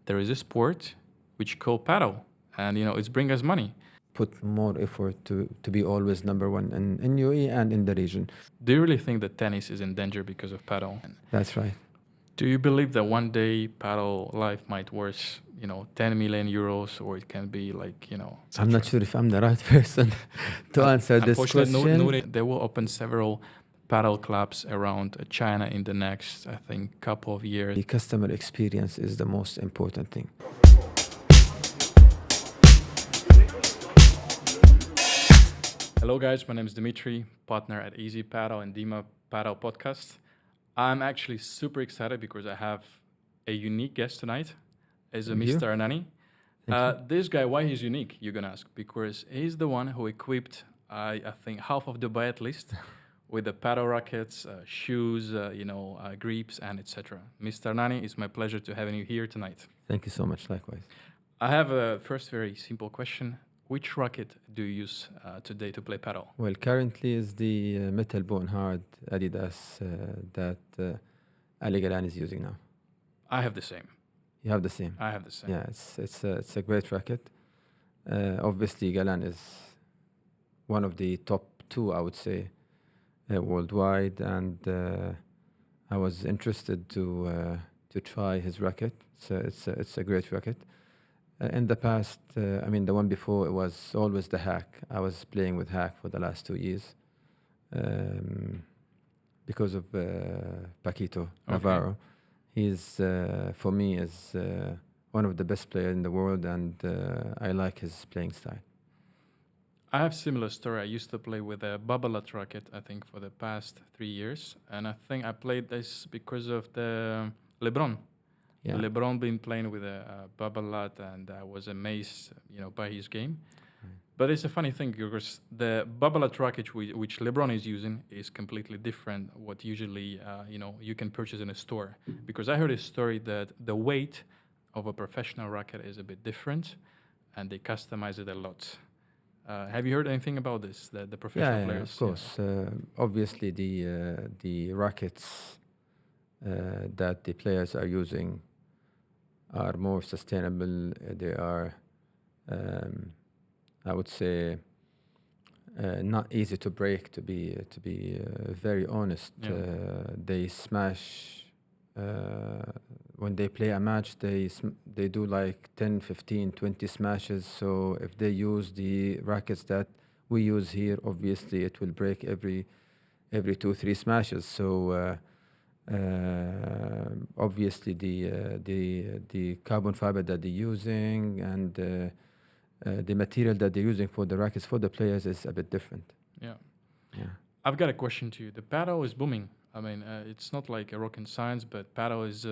there is a sport which called paddle, and it's bring us money. Put more effort to be always number one in UAE and in the region. Do you really think that tennis is in danger because of paddle? That's right. Do you believe that one day Padel Life might worth 10 million euros, or it can be like I'm not sure if I'm the right person to answer this question. They will open several paddle clubs around China in the next, I think, couple of years. The customer experience is the most important thing. Hello guys, my name is Dimitri, partner at Easy Paddle and Dima Paddle Podcast. I'm actually super excited because I have a unique guest tonight, is Mr. Anani. This guy, why he's unique, you're gonna ask? Because he's the one who equipped, I think, half of Dubai at least, with the paddle rackets, shoes, grips, and etc. Mr. Anani, it's my pleasure to have you here tonight. Thank you so much, likewise. I have a first very simple question. Which racket do you use today to play paddle? Well, currently is the metal bone hard Adidas that Ali Galan is using now. I have the same. You have the same? I have the same. Yeah, it's a great racket. Obviously, Galan is one of the top two, I would say, worldwide, and I was interested to try his racket. It's a great racket. In the past, the one before, it was always the Hack. I was playing with Hack for the last 2 years because of Paquito Navarro. He's, for me, is one of the best players in the world, and I like his playing style. I have similar story. I used to play with a Babolat racket, I think, for the past 3 years. And I think I played this because of the LeBron. Yeah. LeBron been playing with a Babolat, and I was amazed, by his game. But it's a funny thing because the Babolat racket which LeBron is using is completely different what usually you can purchase in a store. Because I heard a story that the weight of a professional racket is a bit different, and they customize it a lot. Have you heard anything about this? The professional players. Of course. Obviously, the rackets that the players are using are more sustainable. They are, I would say, not easy to break. To be very honest, they smash when they play a match. They do like 10, 15, 20 smashes. So if they use the rackets that we use here, obviously it will break every 2-3 smashes. So obviously the carbon fiber that they're using and the material that they're using for the rackets for the players is a bit different. Yeah. Yeah. I've got a question to you. The paddle is booming. It's not like a rocket science, but paddle is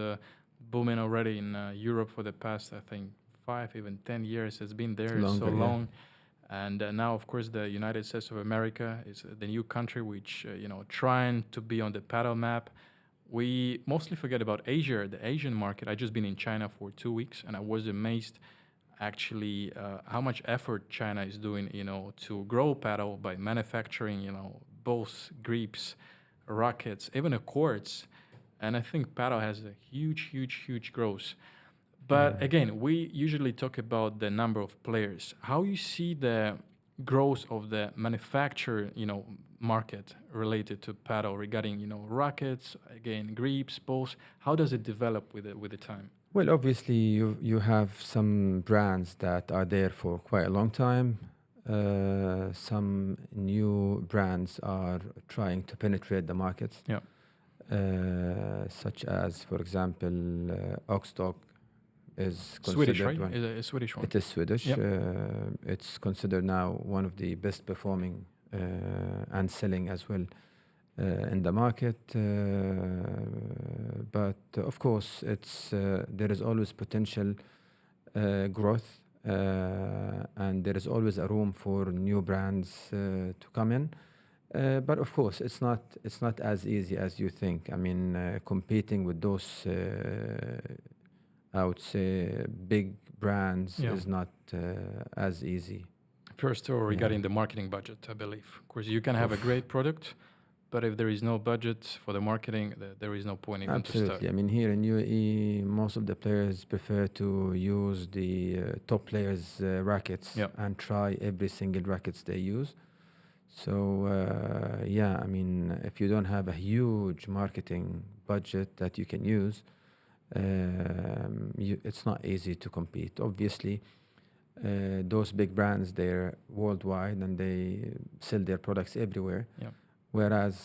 booming already in Europe for the past, I think, 5, even 10 years. It's been there so long. And now, of course, the United States of America is the new country which, trying to be on the paddle map. We mostly forget about Asia, the Asian market. I just been in China for 2 weeks, and I was amazed, actually, how much effort China is doing, to grow paddle by manufacturing, both grips, rackets, even courts. And I think paddle has a huge growth. But again, we usually talk about the number of players. How you see the growth of the manufacturer, market related to paddle regarding, rackets, again, grips, balls? How does it develop with the time? Well, obviously you have some brands that are there for quite a long time. Some new brands are trying to penetrate the markets. Yeah. Such as, for example, Oxdog is Swedish, right? one. Is a Swedish one. It is Swedish. Yep. It's considered now one of the best performing and selling as well in the market. But of course, there is always potential growth, and there is always a room for new brands to come in. But of course, it's not as easy as you think. Competing with those, I would say, big brands is not as easy. First of all, regarding the marketing budget, I believe. Of course, you can have a great product, but if there is no budget for the marketing, there is no point even to start. Absolutely. I mean, here in UAE, most of the players prefer to use the top players' rackets Yeah. and try every single rackets they use. So yeah, I mean, if you don't have a huge marketing budget that you can use, it's not easy to compete. Obviously, those big brands, they're worldwide and they sell their products everywhere. Yeah. Whereas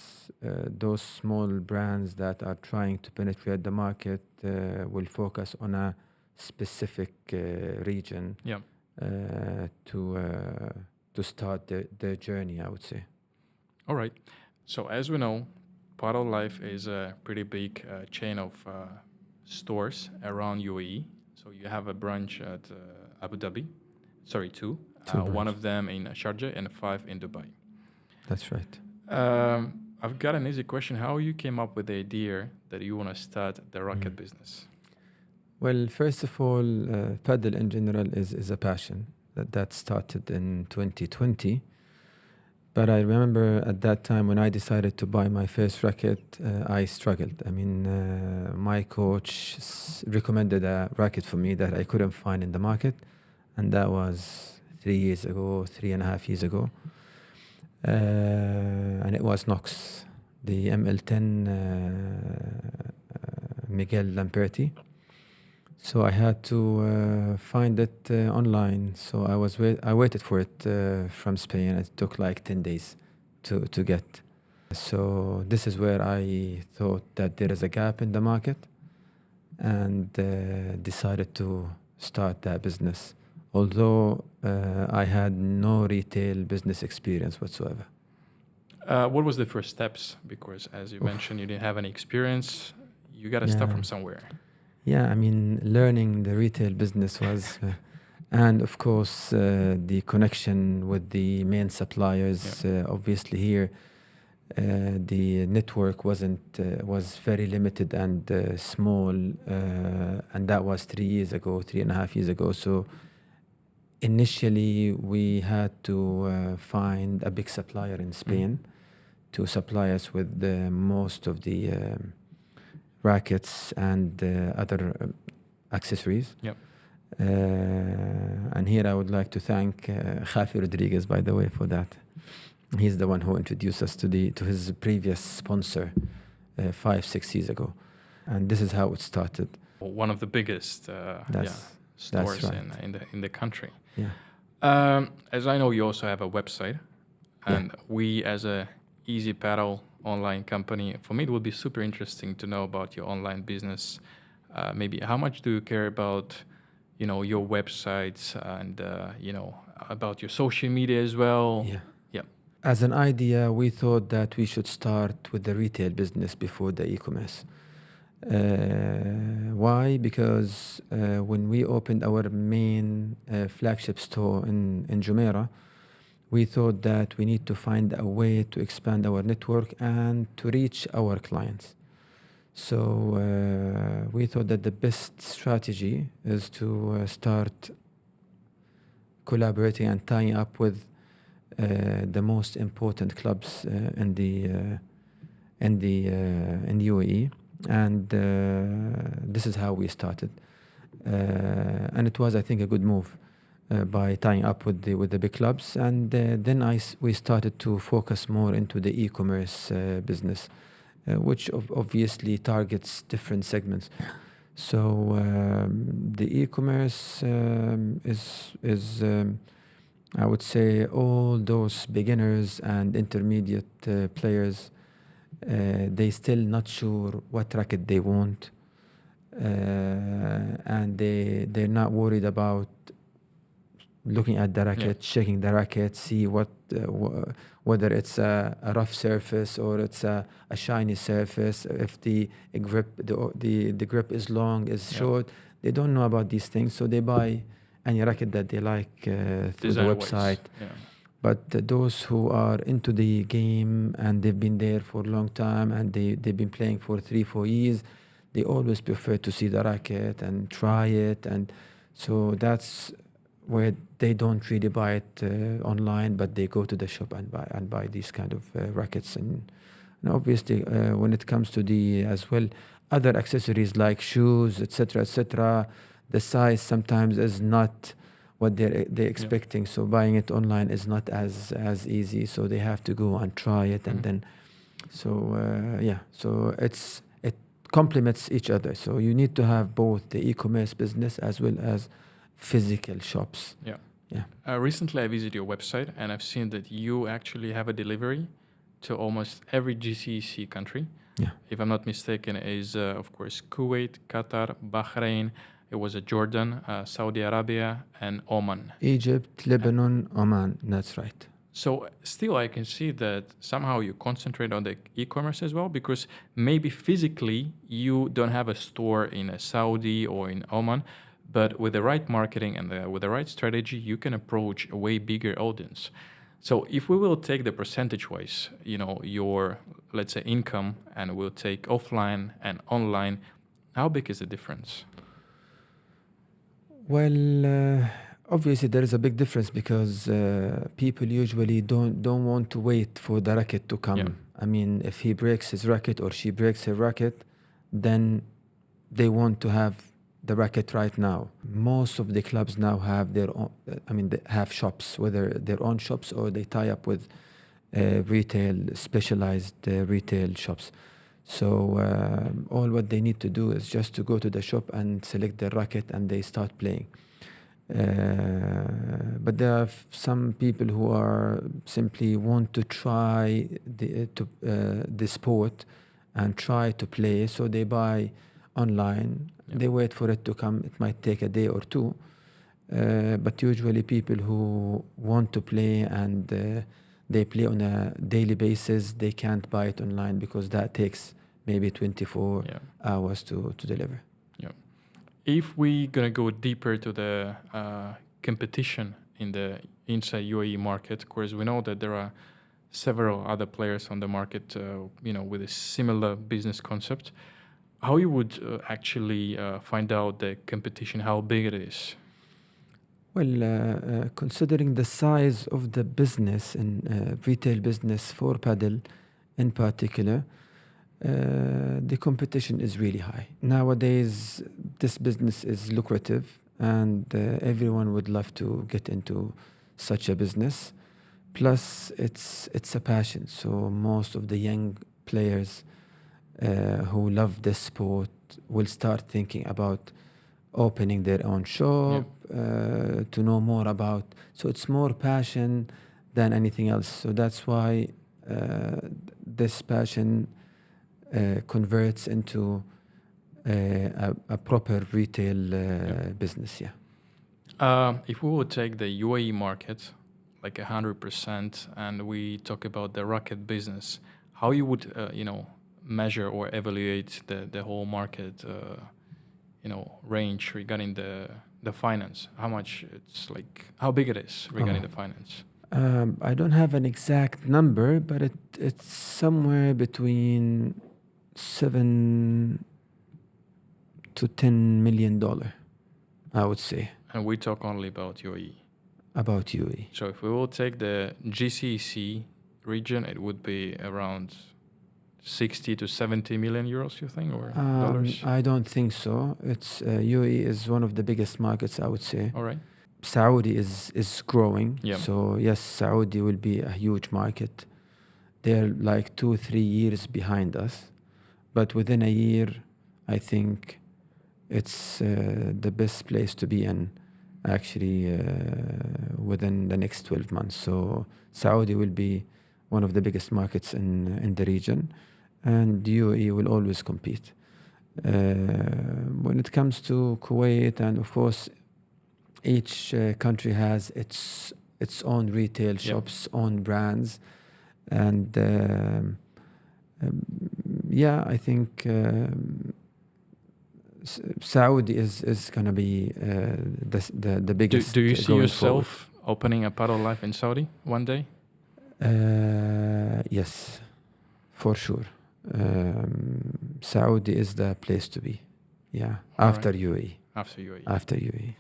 those small brands that are trying to penetrate the market will focus on a specific region Yeah. To start their journey, I would say. All right. So as we know, Padel Life is a pretty big chain of stores around UAE. So you have a branch at Abu Dhabi. Sorry, two. Two One branches. of them in Sharjah and 5 in Dubai. That's right. I've got an easy question. How you came up with the idea that you want to start the racket business? Well, first of all, paddle in general is a passion that started in 2020. But I remember at that time when I decided to buy my first racket, I struggled. I mean, my coach recommended a racket for me that I couldn't find in the market, and that was 3 years ago, 3.5 years ago. And it was Knox, the ML10 Miguel Lamperti. So I had to find it online. So I waited for it from Spain. It took like 10 days to get. So this is where I thought that there is a gap in the market and decided to start that business. Although I had no retail business experience whatsoever. What was the first steps? Because as you mentioned, you didn't have any experience. You got to start from somewhere. Yeah, I mean, learning the retail business was, and of course, the connection with the main suppliers. Obviously, here, the network was very limited and small, and that was 3 years ago, 3.5 years ago. So initially, we had to find a big supplier in Spain to supply us with most of the rackets and other accessories. Yep. And here I would like to thank Javi Rodriguez, by the way, for that. He's the one who introduced us to his previous sponsor 5-6 years ago. And this is how it started. One of the biggest stores right. in the country. Yeah. As I know, you also have a website. And we, as a Easy Paddle online company, for me it would be super interesting to know about your online business. Maybe how much do you care about your websites and about your social media as well? Yeah. As an idea, we thought that we should start with the retail business before the e-commerce. Why? Because when we opened our main flagship store in Jumeirah, we thought that we need to find a way to expand our network and to reach our clients. So we thought that the best strategy is to start collaborating and tying up with the most important clubs in the UAE, and this is how we started. And it was, I think, a good move. By tying up with the big clubs, and then we started to focus more into the e-commerce business, which obviously targets different segments. So the e-commerce is I would say all those beginners and intermediate players, they still not sure what racket they want, and they're not worried about looking at the racket, checking the racket, see whether it's a rough surface or it's a shiny surface, if the grip is long, is short. They don't know about these things, so they buy any racket that they like through the website. But those who are into the game and they've been there for a long time and they've been playing for 3-4 years, they always prefer to see the racket and try it. And so that's where they don't really buy it online, but they go to the shop and buy these kind of rackets and And obviously, when it comes to the as well other accessories like shoes, etc., the size sometimes is not what they're Yeah. expecting. So buying it online is not as easy. So they have to go and try it, and then so it complements each other. So you need to have both the e-commerce business as well as physical shops. Yeah. Yeah. Recently, I visited your website and I've seen that you actually have a delivery to almost every GCC country. Yeah. If I'm not mistaken, is of course Kuwait, Qatar, Bahrain. It was Jordan, Saudi Arabia, and Oman. Egypt, Lebanon, Oman. That's right. So still, I can see that somehow you concentrate on the e-commerce as well, because maybe physically you don't have a store in a Saudi or in Oman, but with the right marketing and with the right strategy, you can approach a way bigger audience. So if we will take the percentage-wise, your, let's say, income, and we'll take offline and online, how big is the difference? Well, obviously there is a big difference because people usually don't want to wait for the racket to come. Yeah. I mean, if he breaks his racket or she breaks her racket, then they want to have the racket right now. Most of the clubs now have their own. I mean, they have shops, whether their own shops or they tie up with retail, specialized retail shops. So all what they need to do is just to go to the shop and select their racket and they start playing. But there are some people who are simply want to try the sport and try to play. So they buy online. Yeah. They wait for it to come. It might take a day or two. But usually people who want to play and they play on a daily basis, they can't buy it online because that takes maybe 24 hours to deliver. Yeah. If we're going to go deeper to the competition in the inside UAE market, of course, we know that there are several other players on the market, with a similar business concept. How you would actually find out the competition, how big it is? Well, considering the size of the business and retail business for Padel in particular, the competition is really high. Nowadays, this business is lucrative and everyone would love to get into such a business. Plus, it's a passion. So most of the young players who love this sport will start thinking about opening their own shop, to know more about. So it's more passion than anything else. So that's why this passion converts into a proper retail business. Yeah. If we would take the UAE market, like 100%, and we talk about the racket business, how you would, measure or evaluate the whole market, range regarding the finance? How much it's like, how big it is regarding the finance? I don't have an exact number, but it's somewhere between $7 to $10 million, I would say. And we talk only about UAE. About UAE. So if we will take the GCC region, it would be around 60 to 70 million euros, you think, or dollars? I don't think so. It's UAE is one of the biggest markets, I would say. All right. Saudi is growing. Yeah. So yes, Saudi will be a huge market. They're like 2-3 years behind us. But within a year, I think it's the best place to be in, actually, within the next 12 months. So Saudi will be one of the biggest markets in the region, and UAE will always compete. When it comes to Kuwait, and of course, each country has its own retail shops, own brands, and I think Saudi is gonna be the biggest. Do you see going yourself opening a Padel Life in Saudi one day? Yes, for sure. Saudi is the place to be. Yeah, after UAE. After UAE. After UAE.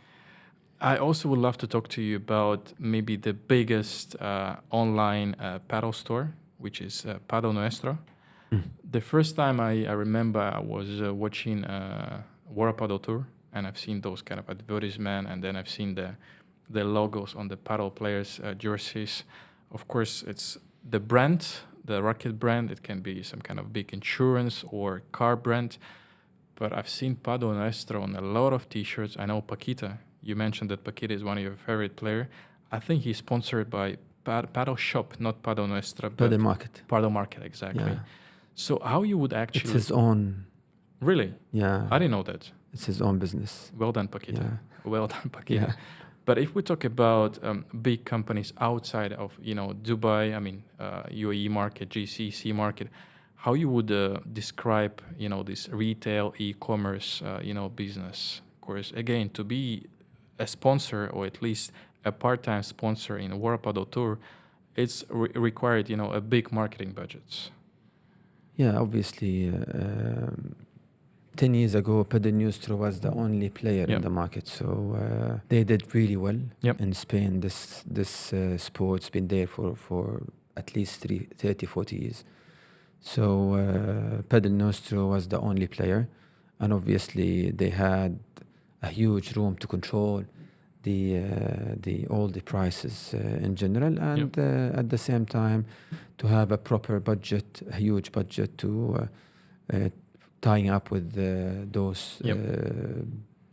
I also would love to talk to you about maybe the biggest online paddle store, which is Padel Nuestro. Mm. The first time I remember I was watching World Paddle Tour, and I've seen those kind of advertisements, and then I've seen the logos on the paddle players' jerseys. Of course, it's the brand, the racket brand. It can be some kind of big insurance or car brand, but I've seen Padel Nuestro on a lot of T-shirts. I know Paquita. You mentioned that Paquita is one of your favorite player. I think he's sponsored by Paddle Shop, not Padel Nuestra, But but the market. Paddle Market, exactly. Yeah. So how you would It's actually his own. really? Yeah. I didn't know that. It's his own business. Well done, Paquita. Yeah. Well done, Paquita. Yeah. But if we talk about big companies outside of Dubai, I mean UAE market, GCC market, how you would describe this retail e-commerce business? Of course, again, to be a sponsor or at least a part-time sponsor in World Padel Tour, it's required a big marketing budgets. Yeah, obviously, 10 years ago, Padel Nuestro was the only player Yeah. in the market. So they did really well Yep. in Spain. This sport's been there for at least 30, 40 years. So Padel Nuestro was the only player. And obviously, they had a huge room to control all the prices in general, and at the same time to have a proper budget, a huge budget to tying up with those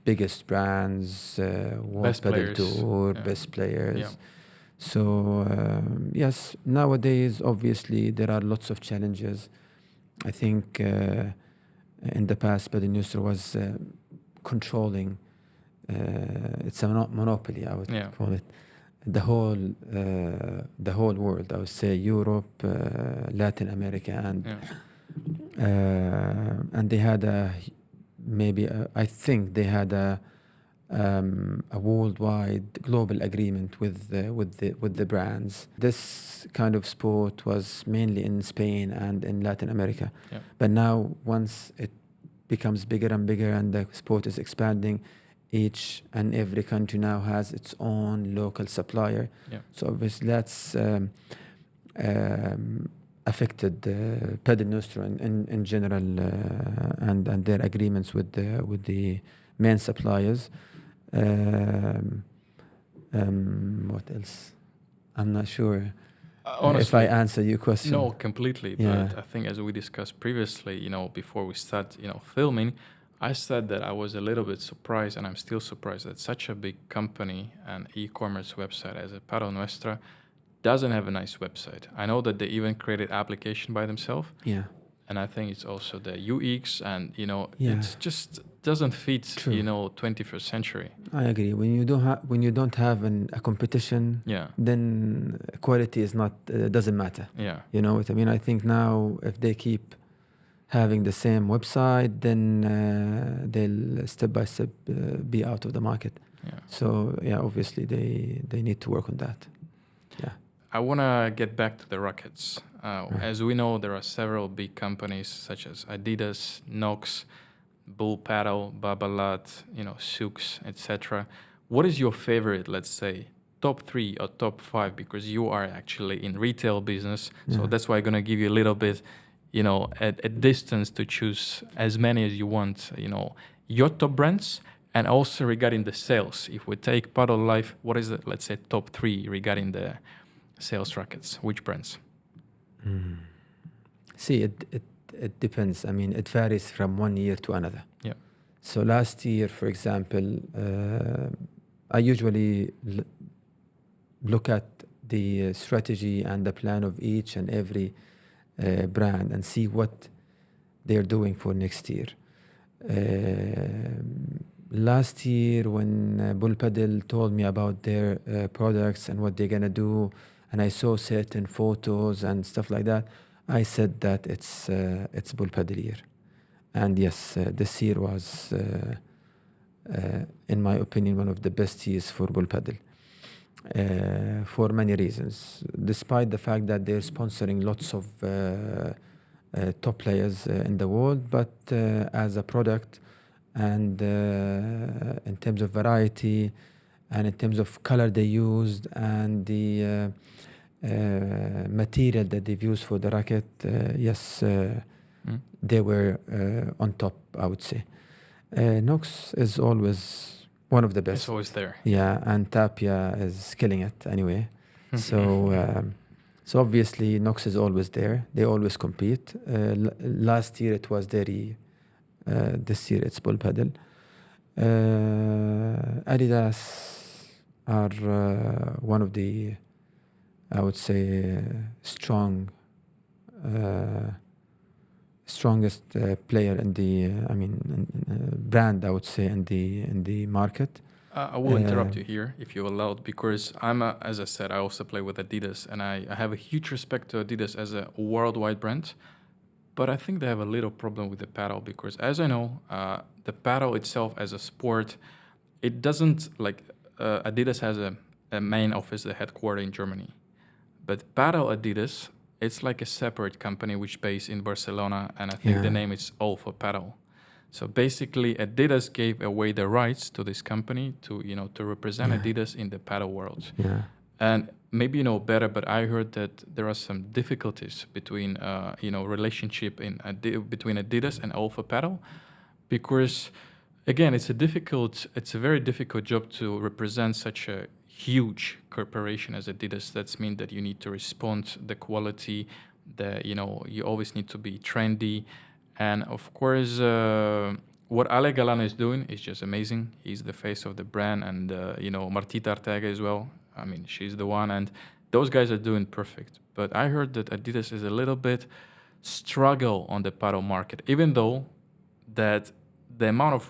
biggest brands, World Best Padel players. Tour, Yeah. best players. Yeah. So yes, nowadays obviously there are lots of challenges. I think in the past, Padel Nuestro was controlling. It's a monopoly, I would call it. The whole world, I would say Europe, Latin America, and they had I think they had a worldwide global agreement with the brands. This kind of sport was mainly in Spain and in Latin America, but now once it becomes bigger and bigger and the sport is expanding, each and every country now has its own local supplier. So obviously that's affected Padel Nuestro in general and their agreements with the main suppliers. What else? I'm not sure. Honestly, if I answer your question. No, completely. But I think as we discussed previously, before we start, filming, I said that I was a little bit surprised, and I'm still surprised that such a big company and e-commerce website as a Padel Nuestra doesn't have a nice website. I know that they even created application by themselves. Yeah. And I think it's also the UX and, it just doesn't fit, 21st century. I agree. When you don't have a competition, then quality is not doesn't matter. Yeah. You know what I mean? I think now if they keep having the same website, then they'll step by step be out of the market. Yeah. So obviously they need to work on that. Yeah. I want to get back to the rackets. As we know, there are several big companies such as Adidas, Nox, Bull Paddle, Babolat, Sux, etc. What is your favorite, let's say, top 3 or top 5? Because you are actually in retail business, so that's why I'm gonna give you a little bit, a distance to choose as many as you want. Your top brands, and also regarding the sales. If we take Padel Life, what is it? Let's say top 3 regarding the sales rackets. Which brands? See, it depends. I mean, it varies from one year to another. Yeah. So last year, for example, I usually look at the strategy and the plan of each and every brand and see what they're doing for next year. Last year, when Bull Padel told me about their products and what they're gonna do, and I saw certain photos and stuff like that, I said that it's Bull Padel year. And yes, this year was, in my opinion, one of the best years for Bull Padel. For many reasons, despite the fact that they're sponsoring lots of top players in the world, but as a product and in terms of variety and in terms of color they used and the material that they've used for the racket, yes, they were on top, I would say. Nox is always one of the best. It's always there. Yeah, and Tapia is killing it anyway. So obviously Nox is always there. They always compete. Last year it was Derry. This year it's Bull Padel. Adidas are one of the, I would say, strongest player in the, brand, I would say, in the market. I will interrupt you here if you allowed, because as I said, I also play with Adidas, and I have a huge respect to Adidas as a worldwide brand. But I think they have a little problem with the paddle, because as I know, the paddle itself as a sport, it doesn't like Adidas has a main office, the headquarters in Germany. But Padel Adidas, it's like a separate company which based in Barcelona, and I think the name is all for paddle. So basically, Adidas gave away the rights to this company to represent Adidas in the paddle world. Yeah. And maybe you know better, but I heard that there are some difficulties between relationship between Adidas and Alpha Paddle, because again, it's a very difficult job to represent such a huge corporation as Adidas. That means that you need to respond the quality, you always need to be trendy, and of course what Ale Galan is doing is just amazing. He's the face of the brand, and Martita Arteaga as well. I mean, she's the one, and those guys are doing perfect. But I heard that Adidas is a little bit struggle on the paddle market, even though that the amount of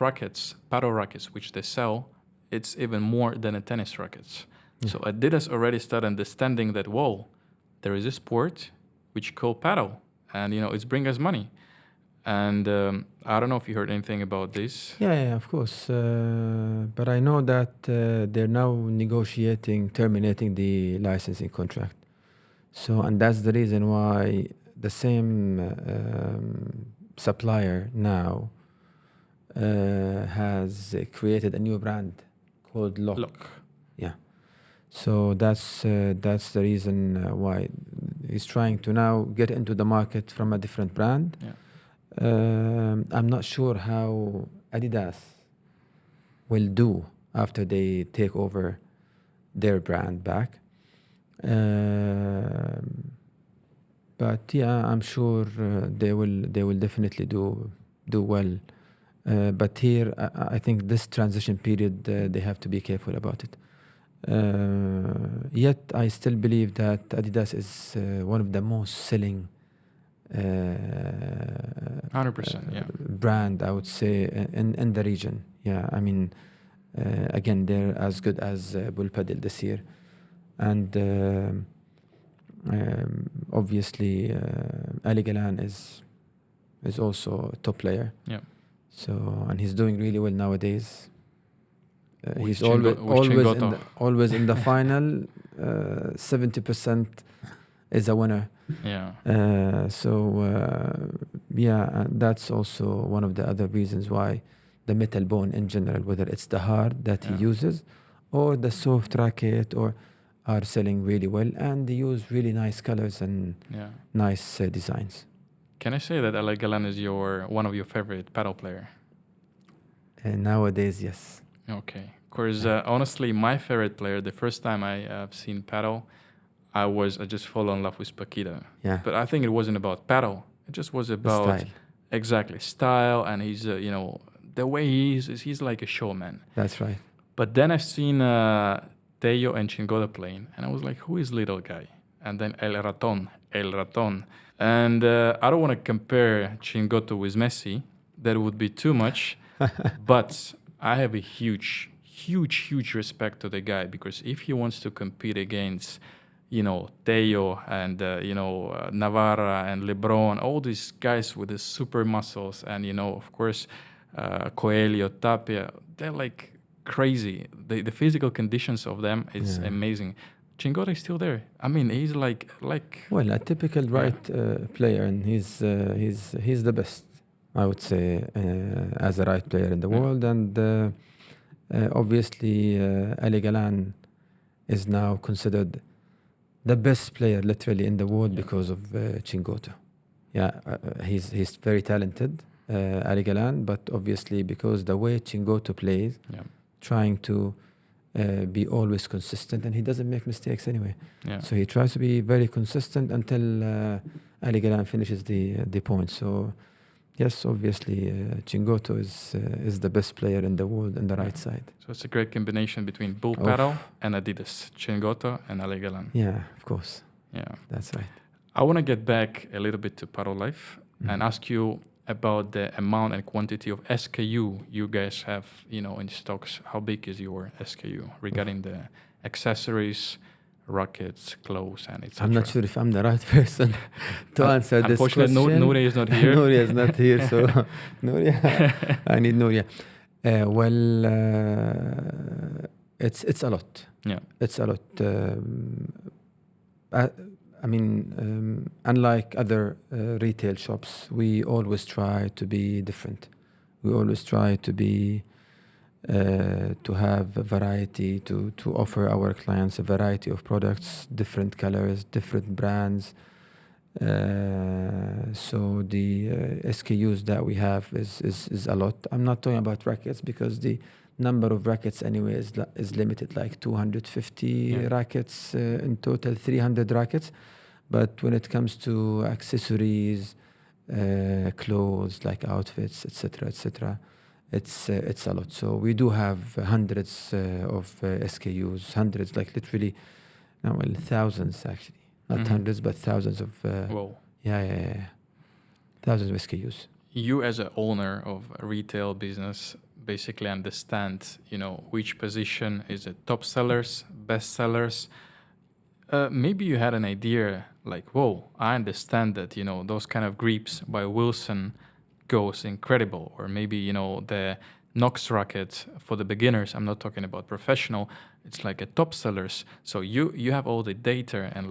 paddle rackets, which they sell, it's even more than a tennis rackets. Yeah. So Adidas already started understanding that, whoa, there is a sport which called paddle, and it's bring us money. And I don't know if you heard anything about this. Yeah, of course. But I know that they're now terminating the licensing contract. So, and that's the reason why the same supplier now has created a new brand called Lock. Yeah. So that's the reason why he's trying to now get into the market from a different brand. Yeah. I'm not sure how Adidas will do after they take over their brand back. But yeah, I'm sure they will definitely do well. But here, I think this transition period, they have to be careful about it. Yet, I still believe that Adidas is one of the most selling 100%, yeah. brand, I would say, in the region. Yeah, I mean, again, they're as good as Bull Padel this year, and obviously Ali Galan is also a top player. Yeah. So, and he's doing really well nowadays. He's always in the final. 70% is a winner. Yeah. Yeah, that's also one of the other reasons why the metal bone in general, whether it's the hard that he uses or the soft racket, are selling really well, and they use really nice colors and nice designs. Can I say that Ale Galan is one of your favorite paddle player? Nowadays, yes. Okay. Because honestly, my favorite player, the first time I have seen paddle, I just fall in love with Paquita. Yeah. But I think it wasn't about paddle. It just was about style. Exactly style, and he's the way he's like a showman. That's right. But then I've seen Teo and Chingoda playing, and I was like, who is little guy? And then El Raton, and I don't want to compare Chingoto with Messi. That would be too much. But I have a huge respect to the guy, because if he wants to compete against Teo and Navarra and LeBron, all these guys with the super muscles, and of course Coelho, Tapia, they're like crazy. The physical conditions of them is amazing. Chingoda is still there. I mean, he's like well, a typical player, and he's the best, I would say, as a right player in the world. And obviously Ali Galan is now considered the best player literally in the world Yeah. because of Chingoto. Yeah, he's very talented, Ali Galan, but obviously because the way Chingoto plays, Yeah. trying to be always consistent, and he doesn't make mistakes anyway. Yeah. So he tries to be very consistent until Ali Galan finishes the point. So yes, obviously Chingoto is the best player in the world on the right side. So it's a great combination between Bull Of- Paddle and Adidas, Chingoto and Ale Galan. Yeah, of course, Yeah. that's right. I want to get back a little bit to Padel Life and ask you about the amount and quantity of SKU you guys have, in stocks. How big is your SKU regarding the accessories, rackets, clothes, and etc.? I'm not sure if I'm the right person to answer this question. Unfortunately, Nuria is not here. Nuria is not here, so Nuria, I need Nuria. It's a lot. Yeah. It's a lot. Unlike other retail shops, we always try to be different. We always try to be to have a variety, to offer our clients a variety of products, different colors, different brands. So the SKUs that we have is a lot. I'm not talking about rackets because the number of rackets anyway is limited, like 250 rackets in total, 300 rackets. But when it comes to accessories, clothes like outfits, etc., it's a lot. So we do have hundreds of SKUs, hundreds, like literally, thousands actually, not hundreds, but thousands of. Whoa. Yeah, thousands of SKUs. You as an owner of a retail business basically understand, which position is the top sellers, best sellers. Maybe you had an idea like, whoa, I understand that, those kind of grips by Wilson goes incredible. Or maybe, the Knox racket for the beginners, I'm not talking about professional, it's like a top sellers. So you have all the data and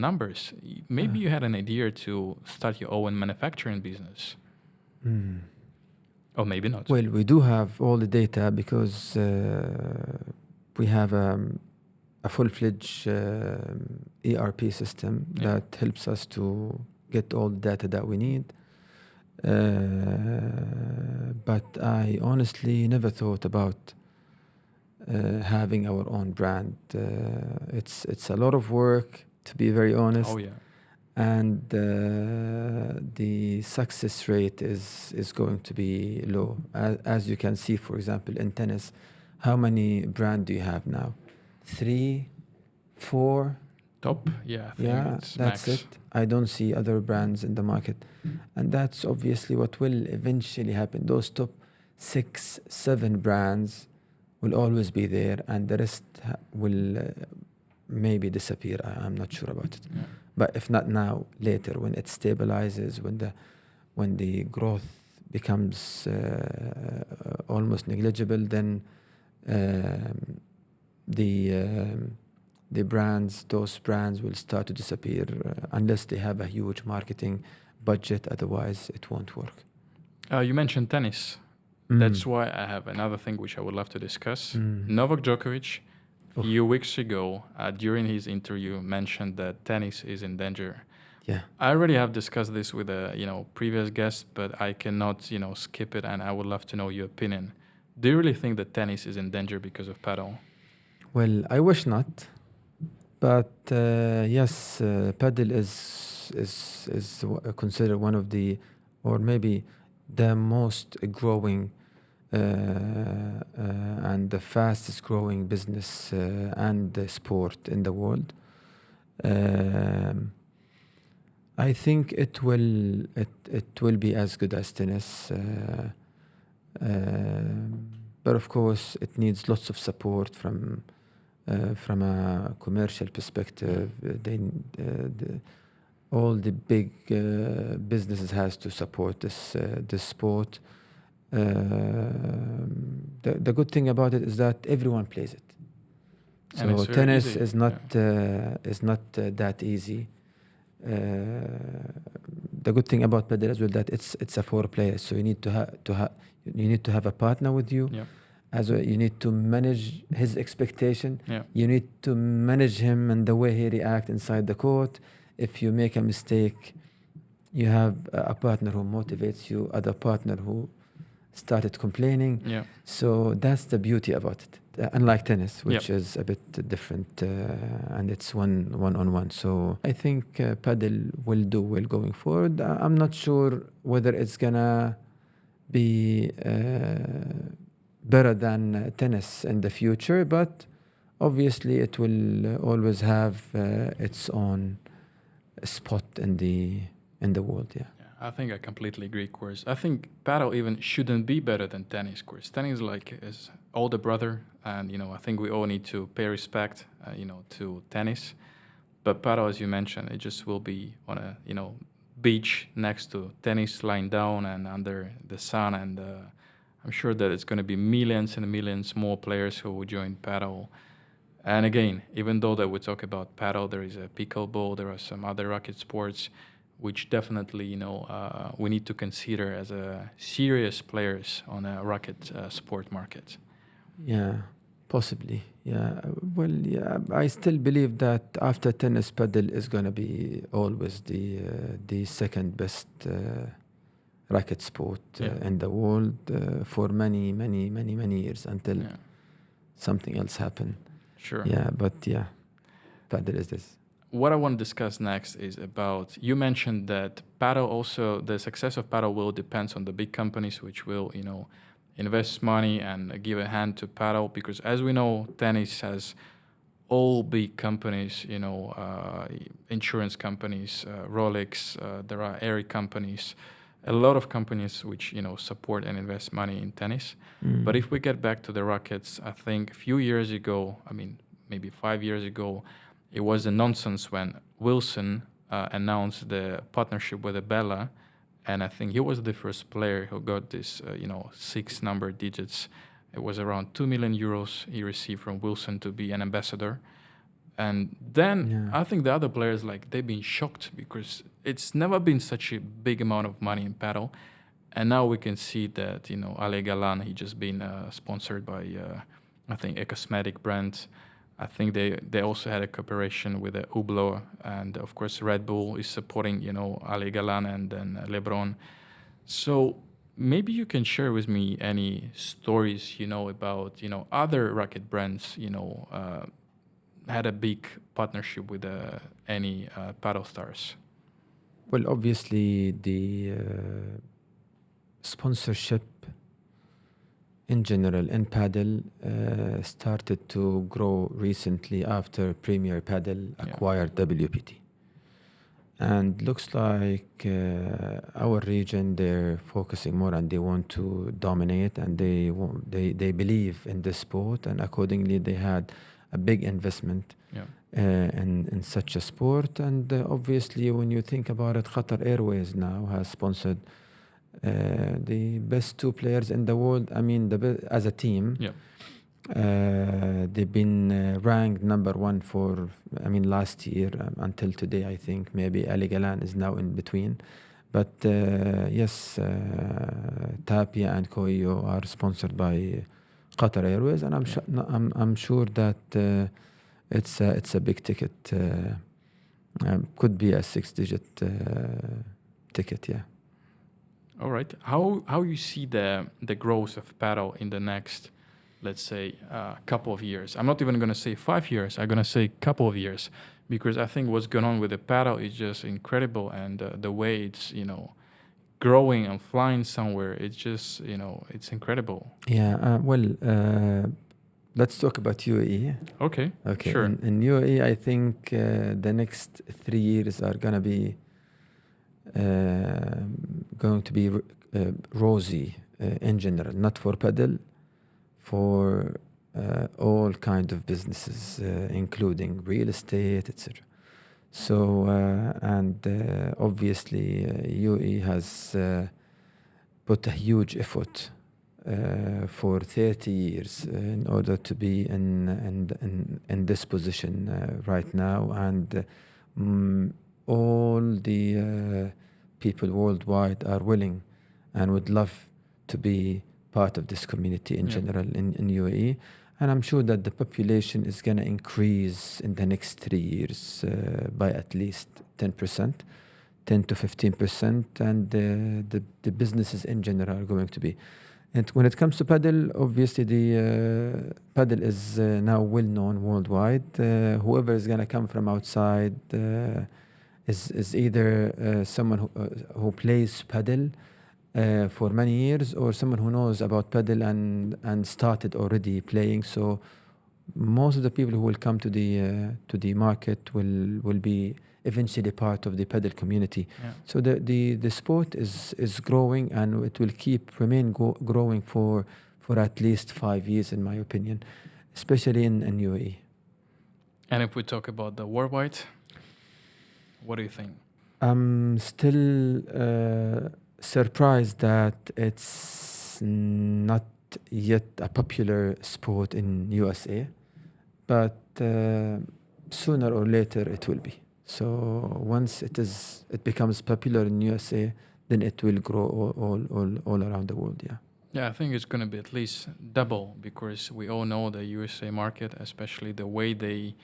numbers. Maybe you had an idea to start your own manufacturing business. Or maybe not. Well, we do have all the data because we have a full-fledged ERP system that helps us to get all the data that we need. But I honestly never thought about having our own brand. It's a lot of work, to be very honest. Oh, yeah. And the success rate is going to be low. As you can see, for example, in tennis, how many brands do you have now? 3, 4? Top? Yeah, I think it's that's max. it. I don't see other brands in the market. And that's obviously what will eventually happen. Those top 6, 7 brands will always be there, and the rest will maybe disappear. I'm not sure about it. Yeah. But if not now, later, when it stabilizes, when the growth becomes almost negligible, then those brands will start to disappear unless they have a huge marketing budget. Otherwise, it won't work. You mentioned tennis. That's why I have another thing which I would love to discuss. Novak Djokovic, a few weeks ago, during his interview, mentioned that tennis is in danger. Yeah. I already have discussed this with a previous guest, but I cannot skip it, and I would love to know your opinion. Do you really think that tennis is in danger because of paddle? Well, I wish not, but yes, paddle is considered one of the, or maybe the most growing and the fastest growing business and sport in the world. I think it will be as good as tennis, but of course it needs lots of support from a commercial perspective. All the big businesses has to support this sport. The good thing about it is that everyone plays it. So tennis easy. is not that easy. The good thing about padel as well that it's a 4 players. So you need to have a partner with you, as well. You need to manage his expectation. Yeah. You need to manage him and the way he react inside the court. If you make a mistake, you have a partner who motivates you, other partner who started complaining. Yeah. So that's the beauty about it. Unlike tennis, which Yep. is a bit different, and it's one on one. So I think padel will do well going forward. I'm not sure whether it's gonna be better than tennis in the future, but obviously it will always have its own spot in the world. Yeah. I think I completely agree, course. I think paddle even shouldn't be better than tennis, course. Tennis like is older brother, and I think we all need to pay respect, to tennis. But paddle, as you mentioned, it just will be on a beach next to tennis, lying down and under the sun, and I'm sure that it's going to be millions and millions more players who will join paddle. And again, even though that we talk about paddle, there is a pickleball, there are some other racket sports which definitely we need to consider as a serious players on a racket sport market. Yeah, possibly. Yeah. Well, yeah. I still believe that after tennis, padel is gonna be always the second best racket sport Yeah. in the world for many, many, many, many years until Yeah, something else happen. sure. Yeah, but yeah, padel is this. What I want to discuss next is about, you mentioned that paddle also, the success of paddle will depends on the big companies which will, invest money and give a hand to paddle, because as we know, tennis has all big companies, insurance companies, Rolex, there are airy companies, a lot of companies which, support and invest money in tennis. But if we get back to the rackets, I think a few years ago, I mean, maybe 5 years ago, it was a nonsense when Wilson announced the partnership with Bella, and I think he was the first player who got this, 6 number digits. It was around 2 million euros he received from Wilson to be an ambassador. And then Yeah. I think the other players, like, they've been shocked because it's never been such a big amount of money in paddle. And now we can see that, Ale Galan, he just been sponsored by, I think, a cosmetic brand. I think they also had a cooperation with Hublot, and of course Red Bull is supporting, Ale Galan and then LeBron. So maybe you can share with me any stories, about, other racket brands, had a big partnership with any paddle stars. Well, obviously the sponsorship in general in padel started to grow recently after Premier Padel acquired WPT. And looks like our region, they're focusing more and they want to dominate, and they believe in this sport, and accordingly they had a big investment Yeah. in such a sport. And obviously when you think about it, Qatar Airways now has sponsored the best 2 players in the world. I mean, as a team, Yeah. they've been ranked #1 for, I mean, last year until today. I think maybe Ali Galan is now in between, but yes, Tapia and Koyo are sponsored by Qatar Airways, and I'm sure that it's a big ticket. Could be a 6-digit ticket. Yeah. All right. How you see the growth of paddle in the next, let's say, couple of years? I'm not even going to say 5 years. I'm going to say couple of years, because I think what's going on with the paddle is just incredible, and the way it's growing and flying somewhere, it's just it's incredible. Yeah. Well, let's talk about UAE. Okay. Okay. Sure. In UAE, I think the next 3 years are going to be rosy in general, not for padel, for all kind of businesses, including real estate, etc. So and obviously UAE has put a huge effort for 30 years in order to be in this position right now, and all the people worldwide are willing and would love to be part of this community in Yeah. general in UAE. And I'm sure that the population is going to increase in the next 3 years by at least 10%, 10 to 15%, and the businesses in general are going to be. And when it comes to paddle, obviously the paddle is now well known worldwide. Whoever is going to come from outside is either someone who plays paddle for many years, or someone who knows about paddle and started already playing. So most of the people who will come to the market will be eventually part of the paddle community. Yeah. So the sport is growing, and it will remain growing for at least 5 years, in my opinion, especially in UAE. And if we talk about the worldwide, what do you think? I'm still surprised that it's not yet a popular sport in USA, but sooner or later it will be. So once it becomes popular in USA, then it will grow all around the world. Yeah. Yeah, I think it's going to be at least double, because we all know the USA market, especially the way they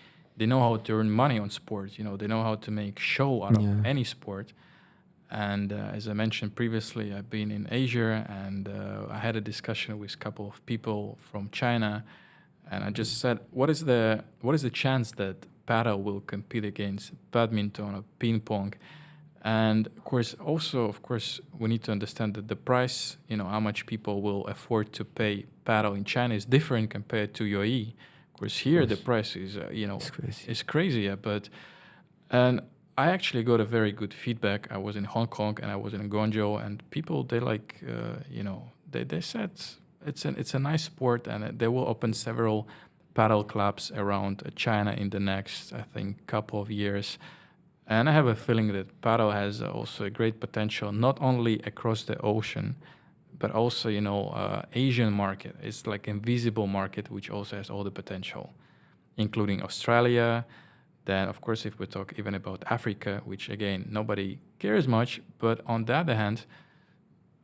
know how to earn money on sports. You know, they know how to make show out of Yeah. any sport. And as I mentioned previously, I've been in Asia, and I had a discussion with a couple of people from China, and I just said, what is the chance that paddle will compete against badminton or ping pong? And of course, we need to understand that the price, you know, how much people will afford to pay paddle in China is different compared to UAE. Of course, here the price is, It's crazy. it's crazy. Yeah, and I actually got a very good feedback. I was in Hong Kong and I was in Guangzhou, and people, they like, they said it's a nice sport, and they will open several paddle clubs around China in the next, I think, couple of years. And I have a feeling that paddle has also a great potential, not only across the ocean, but also, Asian market. It's like invisible market, which also has all the potential, including Australia. Then, of course, if we talk even about Africa, which again, nobody cares much, but on the other hand,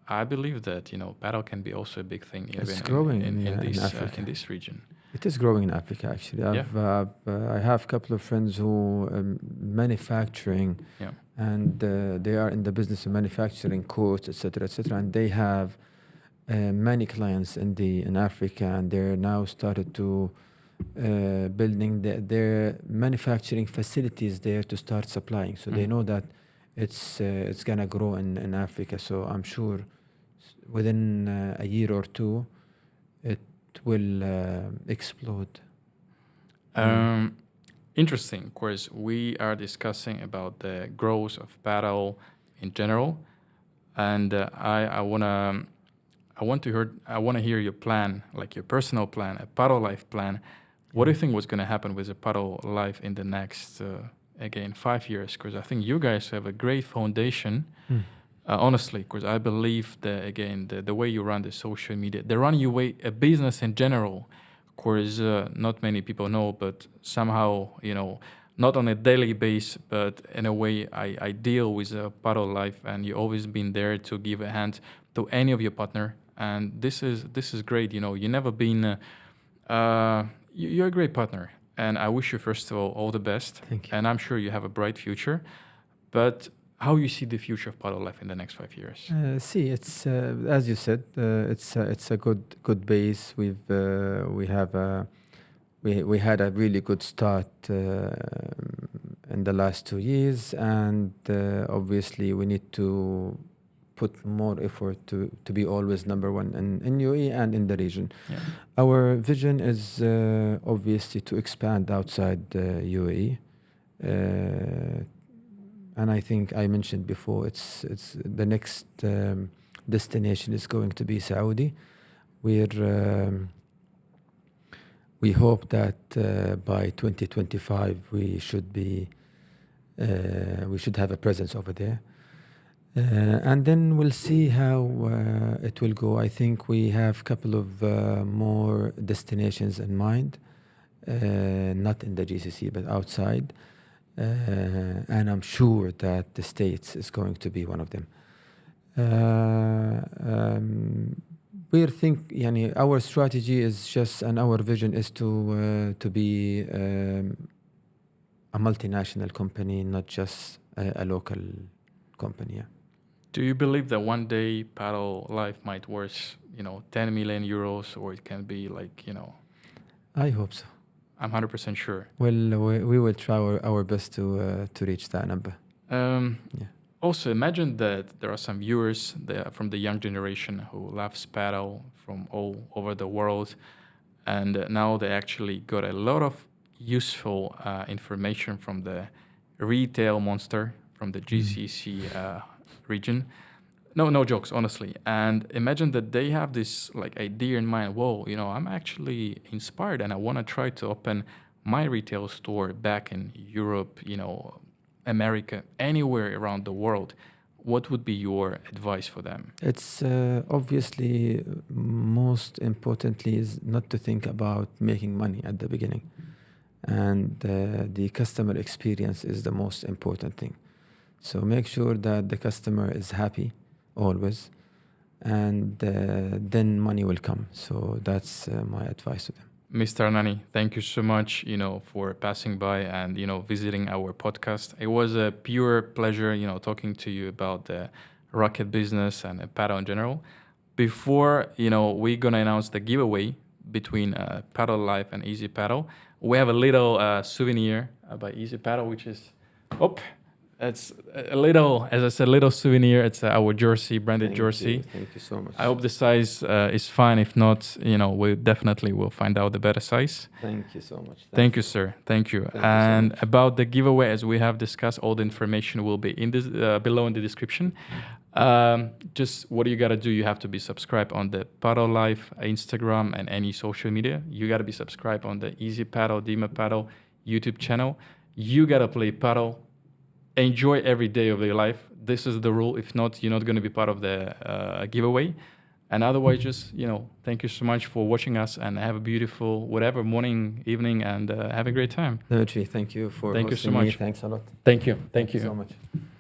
I believe that, paddle can be also a big thing It's growing in Africa. in this region. It is growing in Africa, actually. I have a couple of friends who manufacturing, Yeah. and they are in the business of manufacturing coats, etc., and they have many clients in Africa, and they're now started to building their manufacturing facilities there to start supplying. So they know that it's gonna grow in Africa. So I'm sure within a year or two, it will explode. Interesting. Of course, we are discussing about the growth of paddle in general, and I want to hear your plan, like your personal plan, a Padel Life plan. What do you think was going to happen with the Padel Life in the next, again, 5 years? Because I think you guys have a great foundation. Honestly, because I believe that, again, the way you run the social media, the run your way, a business in general, of course, not many people know, but somehow, not on a daily basis, but in a way, I deal with Padel Life, and you always been there to give a hand to any of your partner. And this is great. You never been, you're a great partner. And I wish you, first of all the best. Thank you. And I'm sure you have a bright future. But how you see the future of Padel Life in the next 5 years? See, it's as you said, it's a good base. We had a really good start in the last 2 years, and obviously we need to put more effort to be always number one in UAE and in the region. Yeah. Our vision is obviously to expand outside UAE. And I think I mentioned before, it's the next destination is going to be Saudi. We hope that by 2025 we should have a presence over there, and then we'll see how it will go. I think we have a couple of more destinations in mind, not in the GCC but outside. And I'm sure that the States is going to be one of them. we think يعني our strategy is just and our vision is to be a multinational company, not just a local company. Yeah. Do you believe that one day Padel Life might worth, 10 million euros, or it can be like, I hope so. I'm 100% sure. Well, we will try our best to reach that number. Yeah. Also, imagine that there are some viewers from the young generation who loves paddle from all over the world, and now they actually got a lot of useful information from the retail monster from the GCC region. No jokes, honestly. And imagine that they have this like idea in mind. Whoa, I'm actually inspired, and I want to try to open my retail store back in Europe, America, anywhere around the world. What would be your advice for them? It's obviously most importantly is not to think about making money at the beginning, and the customer experience is the most important thing. So make sure that the customer is happy always, and then money will come. So that's my advice to them. Mr. Nani, thank you so much, for passing by and, visiting our podcast. It was a pure pleasure, talking to you about the rocket business and paddle in general. Before, we're going to announce the giveaway between Padel Life and Easy Paddle. We have a little souvenir by Easy Paddle, which is, it's a little, as I said, little souvenir. It's our jersey, branded jersey. Thank you so much. I hope the size is fine. If not, we definitely will find out the better size. Thank you so much. Thank you, sir. Thank you. And so about the giveaway, as we have discussed, all the information will be in this below in the description. Just what you gotta do, you have to be subscribed on the Padel Life Instagram and any social media. You gotta be subscribed on the Easy Paddle, Dima Paddle YouTube channel. You gotta play paddle. Enjoy every day of your life. This is the rule. If not, you're not going to be part of the giveaway. And otherwise, just, thank you so much for watching us, and have a beautiful whatever morning, evening, and have a great time. Dimitri, thank you for hosting me. Much. Thanks a lot. Thank you. Thank you so much.